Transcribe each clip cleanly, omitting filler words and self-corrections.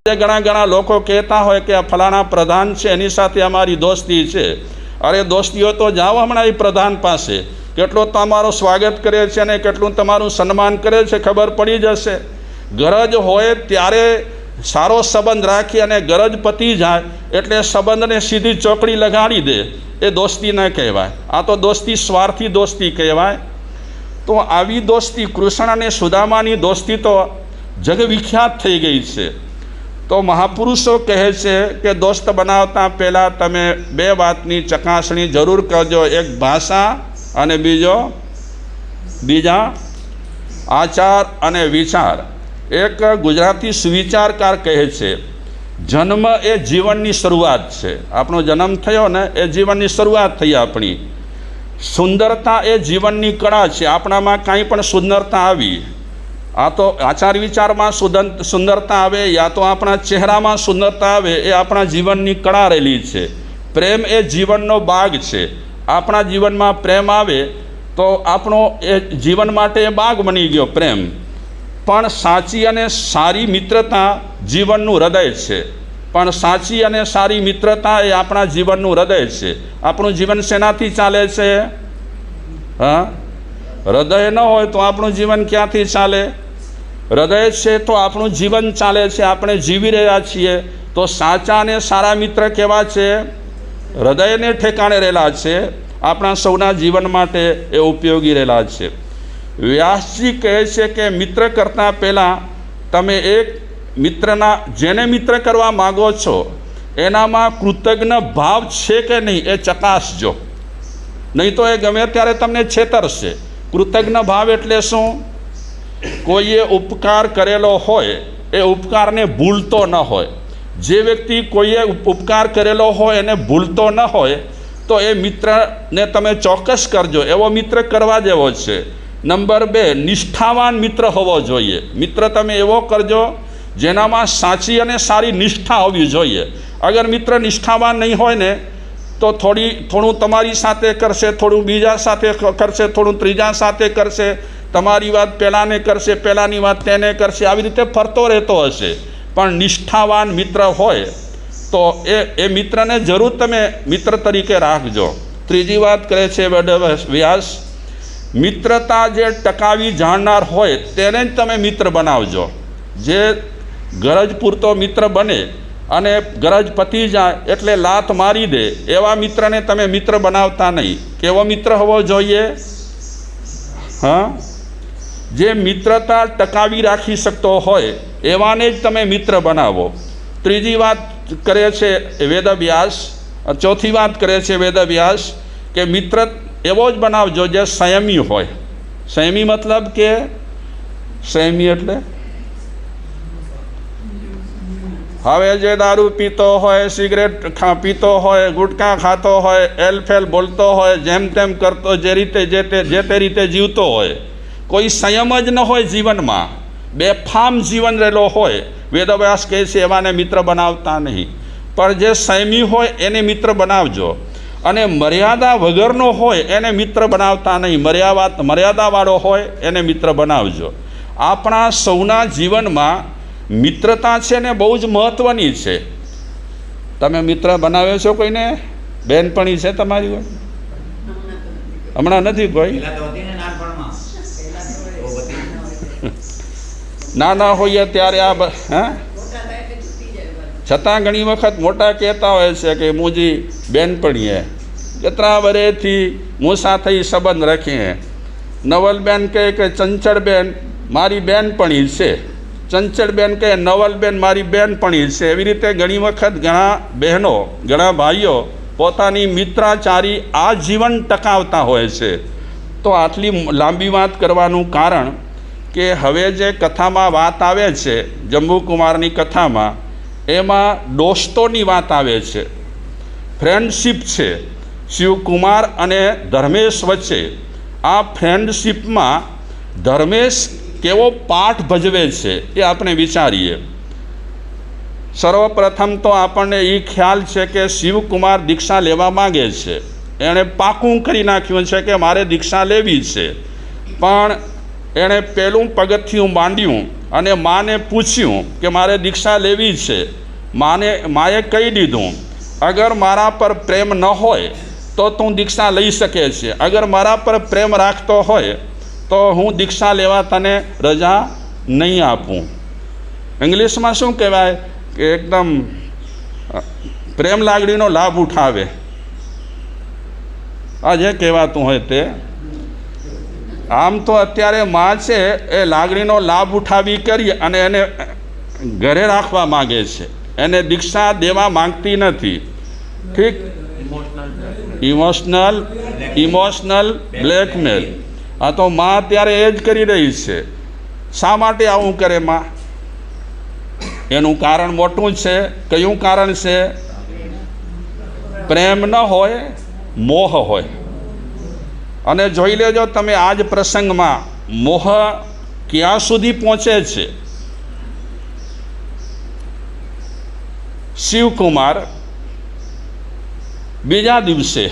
આજે ઘણા લોકો કહેતા હોય કે આ ફલાણા પ્રધાન છે એની સાથે અમારી દોસ્તી છે. અરે દોસ્તીઓ તો જાઓ હમણાં એ પ્રધાન પાસે, કેટલું તમારું સ્વાગત કરે છે અને કેટલું તમારું સન્માન કરે છે ખબર પડી જશે. ગરજ હોય ત્યારે સારો સંબંધ રાખી અને ગરજ પતી જાય એટલે સંબંધને સીધી ચોકડી લગાડી દે, એ દોસ્તી ન કહેવાય. આ તો દોસ્તી સ્વાર્થી દોસ્તી કહેવાય. તો આવી દોસ્તી કૃષ્ણ અને સુદામાની દોસ્તી તો જગવિખ્યાત થઈ ગઈ છે. તો મહાપુરુષો કહે છે કે દોસ્ત બનાવતા પહેલાં તમે બે વાતની ચકાસણી જરૂર કરજો, એક ભાષા અને બીજા આચાર અને વિચાર. એક ગુજરાતી સુવિચારકાર કહે છે, જન્મ એ જીવનની શરૂઆત છે. આપણો જન્મ થયો ને એ જીવનની શરૂઆત થઈ આપણી. સુંદરતા એ જીવનની કળા છે. આપણામાં કાંઈ પણ સુંદરતા આવી, આ તો આચાર વિચારમાં સુંદરતા આવે યા તો આપણા ચહેરામાં સુંદરતા આવે, એ આપણા જીવનની કળા રહેલી છે. પ્રેમ એ જીવનનો બાગ છે. આપણા જીવનમાં પ્રેમ આવે તો આપણો એ જીવન માટે એ બાગ બની ગયો પ્રેમ. પણ સાચી અને સારી મિત્રતા જીવનનું હૃદય છે. પણ સાચી અને સારી મિત્રતા એ આપણા જીવનનું હૃદય છે. આપણું જીવન શેનાથી ચાલે છે? હા, હૃદય ન હોય તો આપણું જીવન ક્યાંથી ચાલે? હૃદય છે તો આપણું જીવન ચાલે છે, આપણે જીવી રહ્યા છીએ. તો સાચા અને સારા મિત્ર કેવા છે? હૃદયને ઠેકાણે રહેલા છે, આપણા સૌના જીવન માટે એ ઉપયોગી રહેલા છે. વ્યાસજી કહે છે કે મિત્ર કરતાં પહેલાં તમે એક મિત્રના, જેને મિત્ર કરવા માગો છો એનામાં કૃતજ્ઞ ભાવ છે કે નહીં એ ચકાસજો, નહીં તો એ ગમે ત્યારે તમને છેતરશે. કૃતજ્ઞ ભાવ એટલે શું? કોઈએ ઉપકાર કરેલો હોય એ ઉપકારને ભૂલતો ન હોય. જે વ્યક્તિ કોઈએ ઉપકાર કરેલો હોય એને ભૂલતો ન હોય તો એ મિત્રને તમે ચોક્કસ કરજો, એવો મિત્ર કરવા જેવો છે. નંબર 2, નિષ્ઠાવાન મિત્ર હોવો જોઈએ. મિત્ર તમે એવો કરજો જેનામાં સાચી અને સારી નિષ્ઠા હોવી જોઈએ. અગર મિત્ર નિષ્ઠાવાન નહીં હોય ને તો થોડું તમારી સાથે કરશે, થોડું બીજા સાથે કરશે, થોડું ત્રીજા સાથે કરશે, તમારી વાત પહેલાંને કરશે, પહેલાંની વાત તેને કરશે, આવી રીતે ફરતો રહેતો હશે. પણ નિષ્ઠાવાન મિત્ર હોય તો એ મિત્રને જરૂર તમે મિત્ર તરીકે રાખજો. ત્રીજી વાત કરે છે વ્યાસ, મિત્રતા જે ટકાવી જાણનાર હોય તેને જ તમે મિત્ર બનાવજો. જે ગરજ પૂરતો મિત્ર બને અને ગરજ પતી જાય એટલે લાત મારી દે એવા મિત્રને તમે મિત્ર બનાવતા નહીં. કેવો મિત્ર હોવો જોઈએ? હા, જે મિત્રતા ટકાવી રાખી શકતો હોય એવાને જ તમે મિત્ર બનાવો. ત્રીજી વાત કરે છે વેદવ્યાસ, ચોથી વાત કરે છે વેદવ્યાસ કે મિત્ર એવો જ બનાવજો જે સંયમી હોય. સંયમી મતલબ કે, સંયમી એટલે હવે જે દારૂ પીતો હોય, સિગરેટ પીતો હોય, ગુટખા ખાતો હોય, એલફેલ બોલતો હોય, જેમ તેમ કરતો, જે તે રીતે જીવતો હોય, કોઈ સંયમ જ ન હોય જીવનમાં, બેફામ જીવન રહેલો હોય, વેદવ્યાસ કહે છે એવાને મિત્ર બનાવતા નહીં. પણ જે સંયમી હોય એને મિત્ર બનાવજો. અને મર્યાદા વગરનો હોય એને મિત્ર બનાવતા નહીં. મર્યાદાવાળો હોય એને મિત્ર બનાવજો. આપણા સૌના જીવનમાં મિત્રતા છે ને બહુ જ મહત્ત્વની છે. તમે મિત્ર બનાવ્યો છો કોઈને? બહેનપણી છે તમારી? હમણાં નથી કોઈ? નાના હોઈએ ત્યારે આ હા, છતાં ઘણી વખત મોટા કહેતા હોય છે કે મુજી બેનપણીએ કેટલા વર્ષથી હું સાથે સંબંધ રાખીએ. નવલબેન કહે કે ચંચળબેન મારી બેનપણી છે, ચંચળબેન કહે નવલબેન મારી બેનપણી છે. એવી રીતે ઘણી વખત ઘણા બહેનો, ઘણા ભાઈઓ પોતાની મિત્રાચારી આ જીવન ટકાવતા હોય છે. તો આટલી લાંબી વાત કરવાનું કારણ કે હવે જે કથામાં વાત આવે છે, જંબુકુમારની કથામાં, એમાં દોસ્તોની વાત આવે છે, ફ્રેન્ડશીપ છે શિવકુમાર અને ધર્મેશ વચ્ચે. આ ફ્રેન્ડશીપમાં ધર્મેશ કેવો પાઠ ભજવે છે એ આપણે વિચારીએ. સર્વપ્રથમ તો આપણને એ ખ્યાલ છે કે શિવકુમાર દીક્ષા લેવા માગે છે. એણે પાકું કરી નાખ્યું છે કે મારે દીક્ષા લેવી છે. પણ એણે પહેલું પગથિયું માંડ્યું અને માને પૂછ્યું કે મારે દીક્ષા લેવી છે. માએ કહી દીધું, અગર મારા પર પ્રેમ ન હોય તો તું દીક્ષા લઈ શકે છે, અગર મારા પર પ્રેમ રાખતો હોય તો હું દીક્ષા લેવા તને રજા નહીં આપું. ઇંગ્લિશમાં શું કહેવાય કે એકદમ પ્રેમ લાગણીનો લાભ ઉઠાવે, આ જે કહેવાતું હોય તે. આમ તો અત્યારે માં છે એ લાગણીનો લાભ ઉઠાવી કરી અને એને ઘરે રાખવા માગે છે, એને દીક્ષા દેવા માંગતી નથી. ઠીક, ઇમોશનલ બ્લેકમેલ. આ તો માં અત્યારે એ જ કરી રહી છે. શા માટે આવું કરે માં? એનું કારણ મોટું છે. કયું કારણ છે? પ્રેમ ન હોય, મોહ હોય. અને જોઈ લેજો તમે આ જ પ્રસંગમાં મોહ ક્યાં સુધી પહોંચે છે. શિવકુમાર બીજા દિવસે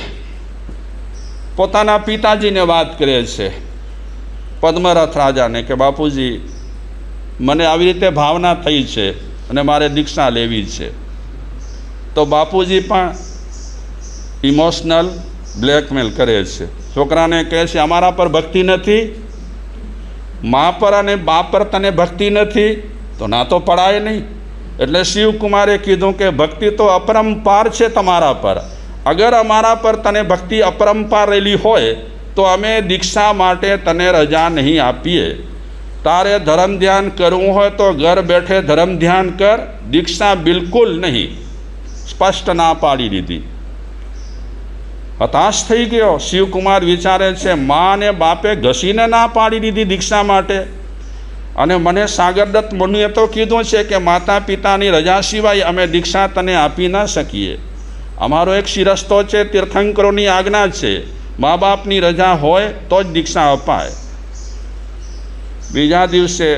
પોતાના પિતાજીને વાત કરે છે, પદ્મરથ રાજાને, કે બાપુજી મને આવી રીતે ભાવના થઈ છે અને મારે દીક્ષા લેવી છે. તો બાપુજી પણ ઇમોશનલ બ્લેકમેલ કરે છે. છોકરાને કહે છે અમારા પર ભક્તિ નથી, મા પર અને બાપ પર તને ભક્તિ નથી તો ના તો પડાય નહીં. એટલે શિવકુમારે કીધું કે ભક્તિ તો અપરંપાર છે તમારા પર. અગર અમારા પર તને ભક્તિ અપરંપાર રહેલી હોય તો અમે દીક્ષા માટે તને રજા નહીં આપીએ. તારે ધર્મ ધ્યાન કરવું હોય તો ઘર બેઠે ધર્મ ધ્યાન કર, દીક્ષા બિલકુલ નહીં. સ્પષ્ટ ના પાડી દીધી. હતાશ થઈ ગયો શિવકુમાર. વિચારે છે મા અને બાપે ઘસીને ના પાડી દીધી દીક્ષા માટે, અને મને સાગરદત્ત મુનિએ તો કીધું છે કે માતા પિતાની રજા સિવાય અમે દીક્ષા તને આપી ના શકીએ. અમારો એક શિરસ્તો છે, તીર્થંકરોની આજ્ઞા છે, મા બાપની રજા હોય તો જ દીક્ષા અપાય. બીજા દિવસે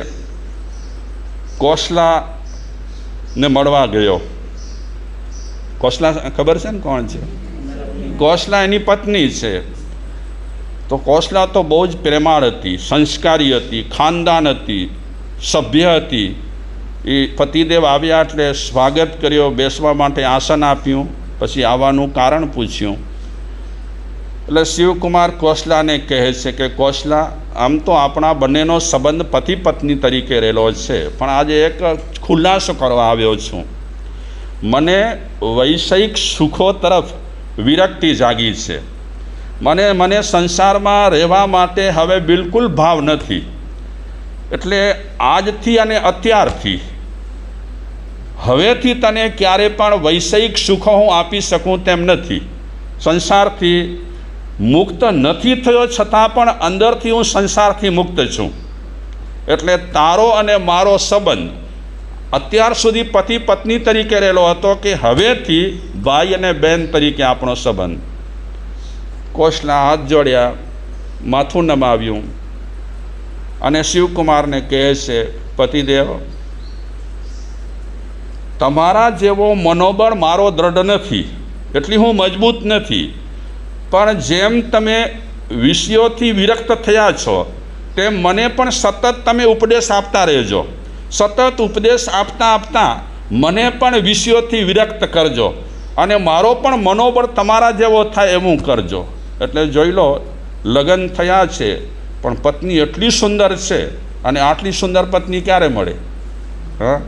કોસલાને મળવા ગયો. કોસલા ખબર છે ને કોણ છે? કોસલા એની પત્ની છે. તો કોસલા તો બહુ જ પ્રેમાળ હતી, સંસ્કારી હતી, ખાનદાન હતી, સભ્ય હતી. એ પતિદેવ આવ્યા એટલે સ્વાગત કર્યો, બેસવા માટે આસન આપ્યું, પછી આવવાનું કારણ પૂછ્યું. એટલે શિવકુમાર કોસલાને કહે છે કે કોસલા, આમ તો આપણા બંનેનો સંબંધ પતિ પત્ની તરીકે રહેલો છે, પણ આજે એક ખુલાસો કરવા આવ્યો છું. મને વૈષયિક સુખો તરફ વિરક્તિ જાગી છે. મને સંસારમાં રહેવા માટે હવે બિલકુલ ભાવ નથી. એટલે આજથી અને અત્યારથી હવેથી તને ક્યારે પણ વૈષયિક સુખો હું આપી શકું તેમ નથી. સંસારથી મુક્ત નથી થયો છતાં પણ અંદરથી હું સંસારથી મુક્ત છું. એટલે તારો અને મારો સંબંધ અત્યાર સુધી પતિ પત્ની તરીકે રહેલો હતો કે હવેથી ભાઈ અને બહેન તરીકે આપણો સંબંધ. કોસલા હાથ જોડ્યા, માથું નમાવ્યું અને શિવકુમારને કહે છે, પતિદેવ તમારા જેવો મનોબળ મારો દ્રઢ નથી, એટલી હું મજબૂત નથી, પણ જેમ તમે વિષયોથી વિરક્ત થયા છો તેમ મને પણ સતત તમે ઉપદેશ આપતા રહેજો. સતત ઉપદેશ આપતા આપતા મને પણ વિષયોથી વિરક્ત કરજો અને મારો પણ મનોબળ તમારા જેવો થાય એવું કરજો. એટલે જોઈ લો, લગ્ન થયા છે પણ પત્ની એટલી સુંદર છે, અને આટલી સુંદર પત્ની ક્યારે મળે? હા,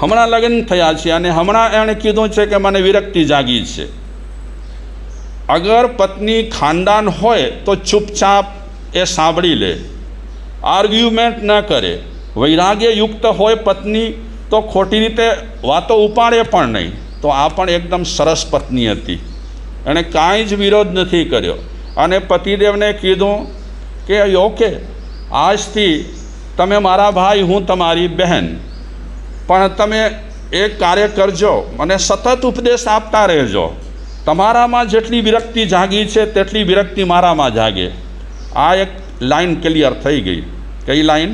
હમણાં લગ્ન થયા છે અને હમણાં એણે કીધું છે કે મને વિરક્તિ જાગી છે. અગર પત્ની ખાનદાન હોય તો ચૂપચાપ એ સાંભળી લે, આર્ગ્યુમેન્ટ ન કરે. વૈરાગ્યયુક્ત હોય પત્ની તો ખોટી રીતે વાતો ઉપાડે પણ નહીં. તો આ પણ એકદમ સરસ પત્ની હતી, એણે કાંઈ જ વિરોધ નથી કર્યો. અને પતિદેવને કીધું કે ઓકે, આજથી તમે મારા ભાઈ, હું તમારી બહેન, પણ તમે એક કાર્ય કરજો, મને સતત ઉપદેશ આપતા રહેજો. તમારામાં જેટલી વિરક્તિ જાગી છે તેટલી વિરક્તિ મારામાં જાગે. આ એક લાઈન ક્લિયર થઈ ગઈ. કઈ લાઈન?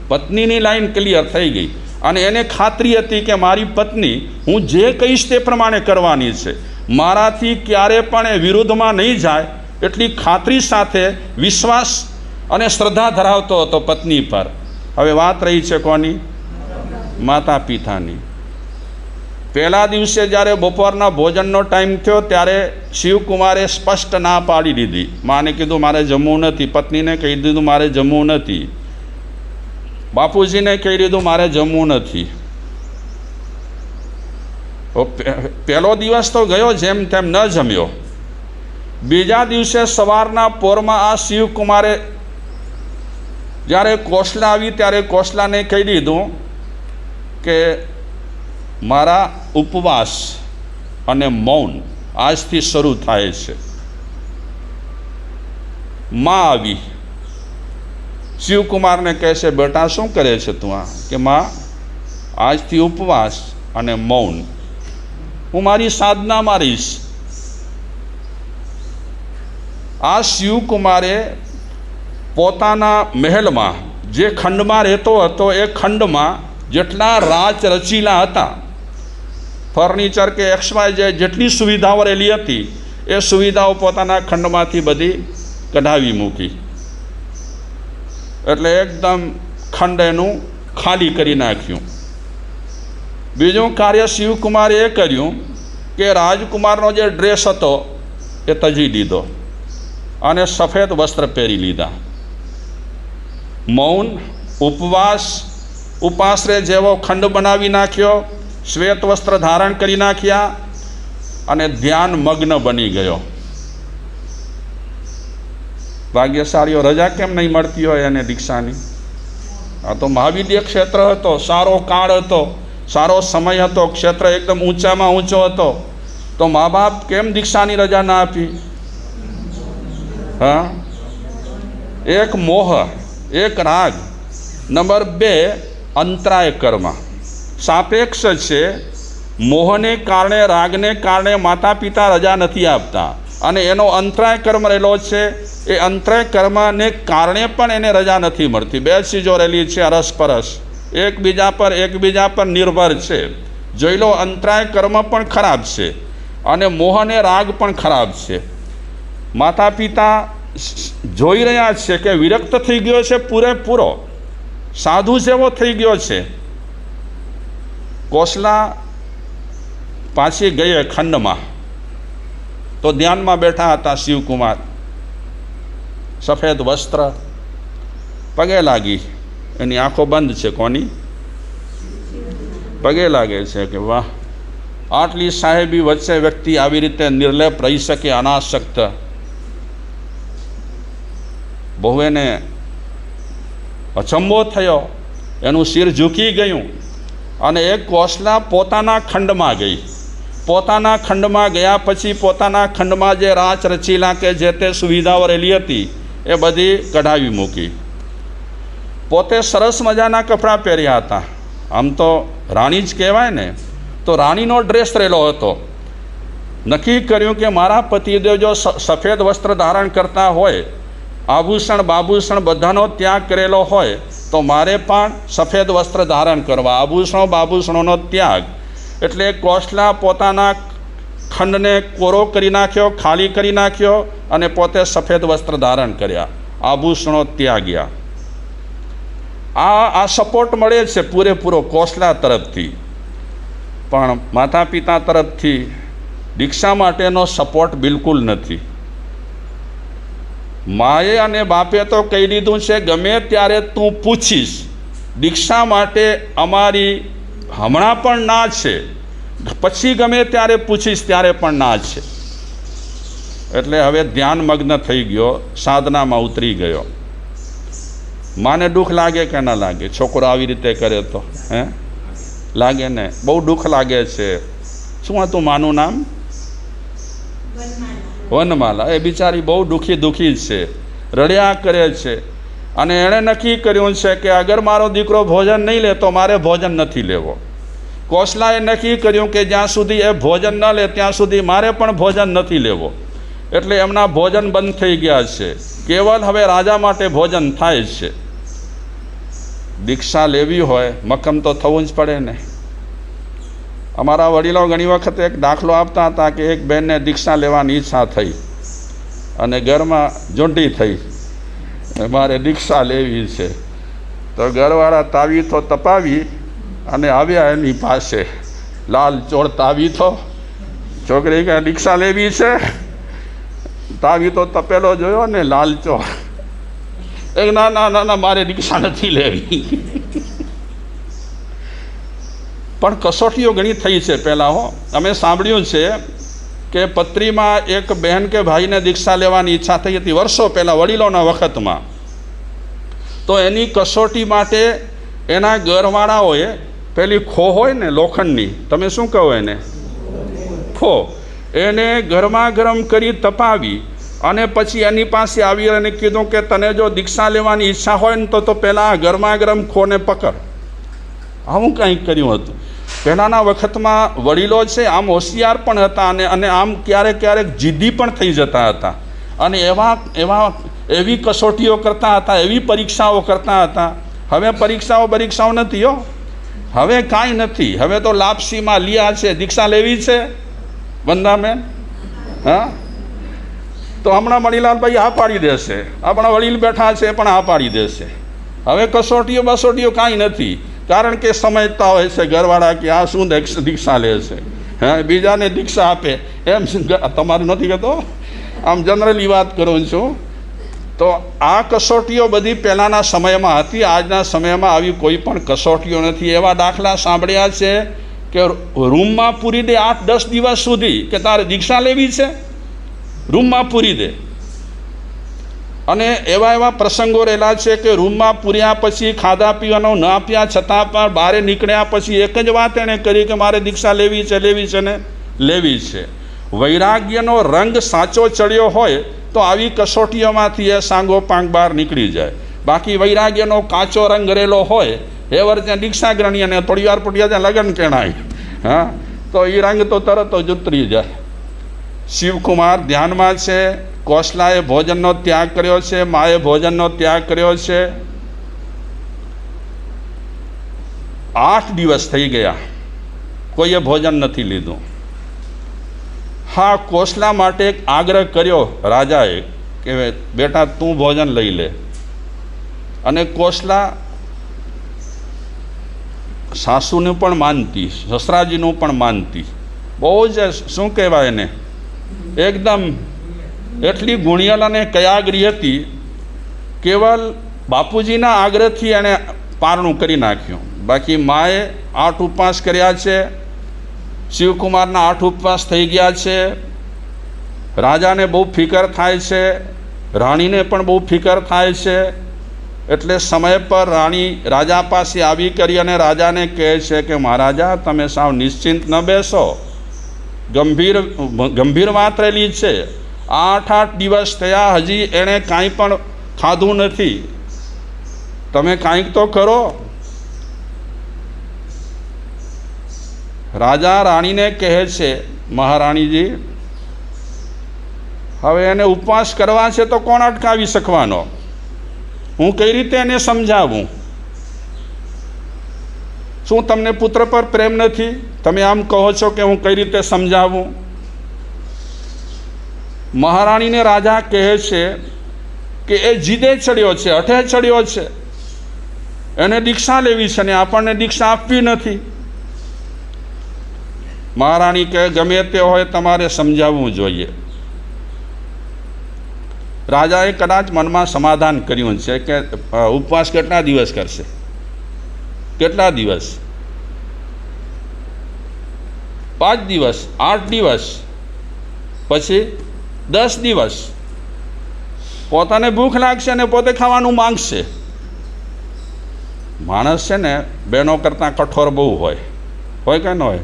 પત્નીની લાઈન ક્લિયર થઈ ગઈ. અને એને ખાતરી હતી કે મારી પત્ની હું જે કહીશ તે પ્રમાણે કરવાની છે, મારાથી ક્યારે પણ એ વિરુદ્ધમાં નહીં જાય, એટલી ખાતરી સાથે વિશ્વાસ અને શ્રદ્ધા ધરાવતો હતો પત્ની પર. હવે વાત રહી છે કોની? માતા પિતાની. પહેલા દિવસે જ્યારે બપોરના ભોજનનો ટાઈમ થયો ત્યારે શિવકુમારે સ્પષ્ટ ના પાડી દીધી. માને કીધું મારે જમવું નથી, પત્નીને કહી દીધું મારે જમવું નથી, બાપુજીને કહી દીધું મારે જમવું નથી. પહેલો દિવસ તો ગયો જેમ તેમ ન જમ્યો. બીજા દિવસે સવારના પોરમાં આ શિવકુમારે જ્યારે કોસલા આવી ત્યારે કોસલાને કહી દીધું કે મારા ઉપવાસ અને મૌન આજથી શરૂ થાય છે. માં આવી શિવકુમારને કહે છે, બેટા શું કરે છે તું? આ કે માં આજથી ઉપવાસ અને મૌન, હું મારી સાધનામાં રહીશ. આ શિવકુમારે પોતાના મહેલમાં જે ખંડમાં રહેતો હતો એ ખંડમાં જેટલા રાચ રચીલા હતા, ફર્નિચર કે XY જેટલી સુવિધાઓ રહેલી હતી એ સુવિધાઓ પોતાના ખંડમાંથી બધી કઢાવી મૂકી. એટલે એકદમ ખંડ એનું ખાલી કરી નાખ્યું. બીજું કાર્ય શિવકુમારે એ કર્યું કે રાજકુમારનો જે ડ્રેસ હતો એ તજી દીધો અને સફેદ વસ્ત્ર પહેરી લીધા. મૌન, ઉપવાસ, ઉપાશ્રય જેવો ખંડ બનાવી નાખ્યો, શ્વેત વસ્ત્ર ધારણ કરી નાખ્યા અને ધ્યાન મગ્ન બની ગયો. ભાગ્યશાળીઓ રજા કેમ નહીં મળતી હોય એને દીક્ષાની? આ તો મહાવિદ્ય ક્ષેત્ર હતો, સારો કાળ હતો, સારો સમય હતો, ક્ષેત્ર એકદમ ઊંચામાં ઊંચો હતો, તો મા બાપ કેમ દીક્ષાની રજા ના આપી? હા, એક મોહ, એક રાગ. નંબર 2 અંતરાય કર્મ સાપેક્ષ છે. મોહને કારણે, રાગને કારણે માતા પિતા રજા નથી આપતા અને એનો અંતરાય કર્મ રહેલો છે. એ અંતરાય કર્મને કારણે પણ એને રજા નથી મળતી. બે ચીજો રહેલી છે અરસપરસ, એકબીજા પર નિર્ભર છે. જોઈ લો, અંતરાય કર્મ પણ ખરાબ છે અને મોહ અને રાગ પણ ખરાબ છે. માતા પિતા જોઈ રહ્યા છે કે વિરક્ત થઈ ગયો છે, પૂરેપૂરો સાધુ જેવો થઈ ગયો છે. કોસલા પાછી ગઈ ખંડમાં, તો ધ્યાનમાં બેઠા હતા શિવકુમાર. સફેદ વસ્ત્ર, પગે લાગી. એની આંખો બંધ છે. કોની? પગે લાગે છે કે વાહ, આટલી સાહેબી વચ્ચે વ્યક્તિ આવી રીતે નિર્લેપ રહી શકે, અનાસક્ત. બહુ એને અચંબો થયો, એનું શિર ઝૂકી ગયું અને એક કોસલા પોતાના ખંડમાં ગઈ. પોતાના ખંડમાં ગયા પછી પોતાના ખંડમાં જે રાચ રચીલા કે જે તે સુવિધાઓ રહેલી હતી એ બધી કઢાવી મૂકી. પોતે સરસ મજાના કપડાં પહેર્યા હતા, આમ તો રાણી જ કહેવાય ને, તો રાણીનો ડ્રેસ રહેલો હતો. નક્કી કર્યું કે મારા પતિદેવ જો સફેદ વસ્ત્ર ધારણ કરતા હોય, આભૂષણ બાભૂષણ બધાનો ત્યાગ કરેલો હોય, તો મારે પણ સફેદ વસ્ત્ર ધારણ કરવા, આભૂષણો બાભૂષણોનો ત્યાગ. એટલે કોસલા પોતાના ખંડને કોરો કરી નાખ્યો, ખાલી કરી નાખ્યો અને પોતે સફેદ વસ્ત્ર ધારણ કર્યા, આભૂષણો ત્યાગ્યા. આ સપોર્ટ મળે છે પૂરેપૂરો કોસલા તરફથી, પણ માતા પિતા તરફથી દીક્ષા માટેનો સપોર્ટ બિલકુલ નથી. માએ અને બાપે તો કહી દીધું છે, ગમે ત્યારે તું પૂછીશ, દીક્ષા માટે અમારી હમણાં પણ ના છે, પછી ગમે ત્યારે પૂછીશ ત્યારે પણ ના છે. એટલે હવે ધ્યાન મગ્ન થઈ ગયો, સાધનામાં ઉતરી ગયો. માને દુઃખ લાગે કે ના લાગે? છોકરો આવી રીતે કરે તો લાગે ને, બહુ દુઃખ લાગે છે. શું હતું માનું નામ? વનમાલા. એ બિચારી બહુ દુઃખી છે, રડ્યા કરે છે અને એણે નક્કી કર્યું છે કે અગર મારો દીકરો ભોજન નહીં લે તો મારે ભોજન નથી લેવો. કોસલાએ નક્કી કર્યું કે જ્યાં સુધી એ ભોજન ન લે ત્યાં સુધી મારે પણ ભોજન નથી લેવો. એટલે એમના ભોજન બંધ થઈ ગયા છે, કેવલ હવે રાજા માટે ભોજન થાય છે. દીક્ષા લેવી હોય મક્કમ તો થવું જ પડે ને. અમારા વડીલો ઘણી વખત એક દાખલો આપતા હતા કે એક બહેનને દીક્ષા લેવાની ઈચ્છા થઈ અને ઘરમાં જોંટી થઈ, મારે દીક્ષા લેવી છે. તો ઘરવાળા તાવીથો તપાવી અને આવ્યા એની પાસે. લાલ ચોળ તાવીથો, છોકરી કે દીક્ષા લેવી છે? તાવીથો તપેલો જોયો ને લાલ ચોળ. એક ના ના ના ના, મારે દીક્ષા નથી લેવી. પણ કસોટીઓ ઘણી થઈ છે પહેલાં. અમે સાંભળ્યું છે કે પત્રીમાં એક બહેન કે ભાઈને દીક્ષા લેવાની ઈચ્છા થઈ હતી વર્ષો પહેલાં, વડીલોના વખતમાં. તો એની કસોટી માટે એના ઘરવાળાઓએ પેલી ખો હોય ને લોખંડની, તમે શું કહો એને? ખો. એને ગરમા ગરમ કરી તપાવી અને પછી એની પાસે આવી અને કીધું કે તને જો દીક્ષા લેવાની ઈચ્છા હોય ને તો પહેલાં ગરમા ગરમ ખોને પકડ. આવું કંઈક કર્યું હતું. પહેલાંના વખતમાં વડીલો છે આમ હોશિયાર પણ હતા અને આમ ક્યારેક ક્યારેક જિદ્દી પણ થઈ જતા હતા. અને એવી કસોટીઓ કરતા હતા, એવી પરીક્ષાઓ કરતા હતા. હવે પરીક્ષાઓ નથી હો, હવે કાંઈ નથી. હવે તો લાપસીમાં લિયા છે. દીક્ષા લેવી છે વંદાબેન? હા, તો હમણાં મણિલાલભાઈ હા પાડી દેશે. આપણા વડીલ બેઠા છે પણ હા પાડી દેશે. હવે કસોટીઓ કાંઈ નથી. કારણ કે સમજતા હોય છે ઘરવાળા કે આ શું દીક્ષા લે છે, હા, બીજાને દીક્ષા આપે એમ. તમારું નથી કહેતો, આમ જનરલી વાત કરું છું. તો આ કસોટીઓ બધી પહેલાંના સમયમાં હતી. આજના સમયમાં આવી કોઈ પણ કસોટીઓ નથી. એવા દાખલા સાંભળ્યા છે કે રૂમમાં પૂરી દે 8-10 દિવસ સુધી, કે તારે દીક્ષા લેવી છે, રૂમમાં પૂરી દે. અને એવા પ્રસંગો રહેલા છે કે રૂમમાં પૂર્યા પછી ખાધા પીવાનો ન આપ્યા છતાં પણ બહાર નીકળ્યા પછી એક જ વાત એણે કરી કે મારે દીક્ષા લેવી છે ને લેવી છે. વૈરાગ્યનો રંગ સાચો ચડ્યો હોય તો આવી કસોટીઓમાંથી એ સાંગોપાંગ બહાર નીકળી જાય. બાકી વૈરાગ્યનો કાચો રંગ રહેલો હોય એ વર્ષે દીક્ષા ગણીએ અને થોડી વાર પૂટ્યા ત્યાં લગ્ન કેણાય, હા, તો એ રંગ તો તરત જ ઉતરી જાય. શિવકુમાર ધ્યાનમાં છે. કોસલાએ ભોજનનો ત્યાગ કર્યો છે, માએ ભોજનનો ત્યાગ કર્યો છે. 8 દિવસ થઈ ગયા, કોઈએ ભોજન નથી લીધું. હા, કોસલા માટે એક આગ્રહ કર્યો રાજાએ કે બેટા તું ભોજન લઈ લે. અને કોસલા સાસુનું પણ માનતી, સસરાજીનું પણ માનતી. બહુ જ શું કહેવાય એને, એકદમ એટલી ગુણિયલ અને કયાગરી હતી. કેવલ બાપુજીના આગ્રહથી એણે પારણું કરી નાખ્યું. બાકી માએ 8 ઉપવાસ કર્યા છે. શિવકુમારના 8 ઉપવાસ થઈ ગયા છે. રાજાને બહુ ફિકર થાય છે, રાણીને પણ બહુ ફિકર થાય છે. એટલે સમય પર રાણી રાજા પાસે આવી કરી અને રાજાને કહે છે કે મહારાજા તમે સાવ નિશ્ચિંત ન બેસો, ગંભીર વાત રહેલી છે. 8 દિવસ થયા, હજી એણે કાંઈ પણ ખાધું નથી, તમે કાંઈક તો કરો. રાજા રાણીને કહે છે મહારાણીજી હવે એને ઉપવાસ કરવા છે તો કોણ અટકાવી શકવાનો? હું કઈ રીતે એને સમજાવું? શું તમને પુત્ર પર પ્રેમ નથી? તમે આમ કહો છો કે હું કઈ રીતે સમજાવું? મહારાણીને રાજા કહે છે કે એ જીદે ચડ્યો છે, હઠે ચડ્યો છે, એને દીક્ષા લેવી છે ને આપણને દીક્ષા આપવી નથી. મહારાણી કહે ગમે તે હોય તમારે સમજાવવું જોઈએ. રાજાએ કદાચ મનમાં સમાધાન કર્યું છે કે ઉપવાસ કેટલા દિવસ કરશે, કેટલા દિવસ? 5 દિવસ, 8 દિવસ, પછી 10 દિવસ. પોતાને ભૂખ લાગશે અને પોતે ખાવાનું માંગશે. માણસ છે ને બહેનો કરતાં કઠોર બહુ હોય કે ન હોય?